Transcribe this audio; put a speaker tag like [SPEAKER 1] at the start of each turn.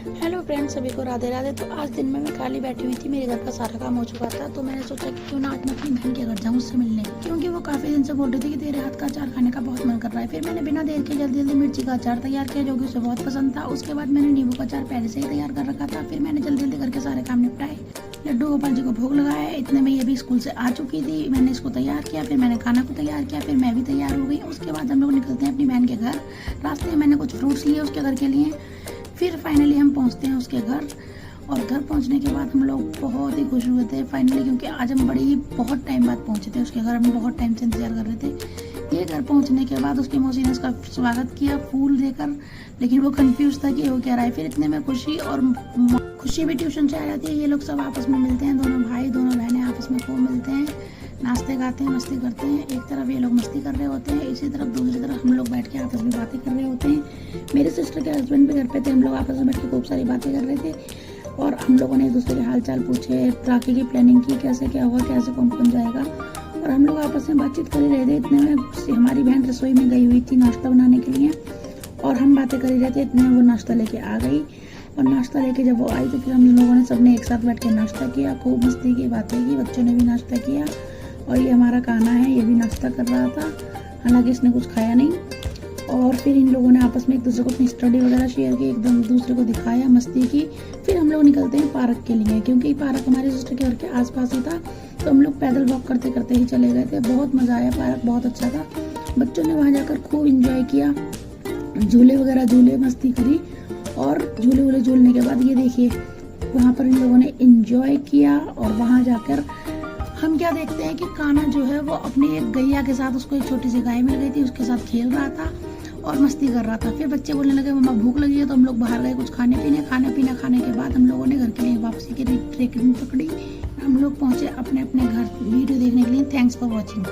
[SPEAKER 1] Hello friends, सभी को राधे राधे। तो आज दिन में मैं खाली बैठी हुई थी, मेरे घर का सारा काम हो चुका था। तो मैंने सोचा कि क्यों ना आज मैं अपनी बहन के घर जाऊँ उससे मिलने, क्योंकि वो काफ़ी दिन से बोल रही थी कि तेरे हाथ का अचार खाने का बहुत मन कर रहा है। फिर मैंने बिना देर के जल्दी जल्दी मिर्ची का अचार तैयार किया, जो कि उसे बहुत पसंद था। उसके बाद मैंने नींबू का अचार पहले से ही तैयार कर रखा था। फिर मैंने जल्दी जल्दी करके सारे काम निपटाए, लड्डू गोपाल जी को भोग लगाया। इतने में ये भी स्कूल से आ चुकी थी। मैंने इसको तैयार किया, फिर मैंने खाना को तैयार किया, फिर मैं भी तैयार हो गई। उसके बाद हम लोग निकलते हैं अपनी बहन के घर। रास्ते में मैंने कुछ फ्रूट्स लिए उसके घर के लिए। फिर फाइनली हम पहुंचते हैं उसके घर, और घर पहुंचने के बाद हम लोग बहुत ही खुश हुए थे फाइनली, क्योंकि आज हम बहुत टाइम बाद पहुंचे थे उसके घर। हम बहुत टाइम से इंतजार कर रहे थे। ये घर पहुंचने के बाद उसकी मौसी ने उसका स्वागत किया फूल देकर, लेकिन वो कंफ्यूज था कि वो क्या रहा है। फिर इतने में खुशी भी ट्यूशन से आ जाती है। ये लोग सब आपस में मिलते हैं, दोनों भाई दोनों बहनें आपस में खूब मिलते हैं, नाचते गाते हैं, मस्ती करते हैं। एक तरफ ये लोग मस्ती कर रहे होते हैं, इसी तरफ दूसरी तरफ हम लोग बैठ के आपस में बातें कर रहे होते हैं। मेरे सिस्टर के हस्बैंड भी घर पे थे। हम लोग आपस में बैठ के खूब सारी बातें कर रहे थे, और हम लोगों ने एक दूसरे के हाल चाल पूछे, राखी की प्लानिंग की, कैसे क्या होगा, कैसे कौन कौन जाएगा, और हम लोग आपस में बातचीत कर ही रहे थे। इतने में हमारी बहन रसोई में गई हुई थी नाश्ता बनाने के लिए, और हम बातें कर ही रहे थे। इतने में वो नाश्ता लेके आ गई, और नाश्ता लेके जब वो आई तो फिर हम लोगों ने सबने एक साथ बैठ के नाश्ता किया, खूब मस्ती की, बातें की, बच्चों ने भी नाश्ता किया। और ये हमारा कान्हा है, ये भी नाश्ता कर रहा था, हालांकि इसने कुछ खाया नहीं। और फिर इन लोगों ने आपस में एक दूसरे को अपनी स्टडी वगैरह शेयर की, एकदम दूसरे को दिखाया, मस्ती की। फिर हम लोग निकलते हैं पार्क के लिए, क्योंकि पार्क हमारे सिस्टर के घर के आसपास ही था। तो हम लोग पैदल वॉक करते करते ही चले गए थे। बहुत मज़ा आया, पार्क बहुत अच्छा था। बच्चों ने वहाँ जाकर खूब इंजॉय किया, झूले वगैरह झूले, मस्ती करी। और झूले वूले झूलने के बाद ये देखिए वहाँ पर इन लोगों ने इंजॉय किया। और वहाँ जाकर हम क्या देखते हैं कि कान्हा जो है वो अपनी एक गैया के साथ, उसको एक छोटी सी गाय मिल गई थी, उसके साथ खेल रहा था और मस्ती कर रहा था। फिर बच्चे बोलने लगे मम्मा भूख लगी है, तो हम लोग बाहर गए कुछ खाने पीना खाने के बाद हम लोगों ने घर के लिए वापसी की ट्रेन पकड़ी। हम लोग पहुंचे अपने अपने घर। वीडियो देखने के लिए थैंक्स फॉर वॉचिंग।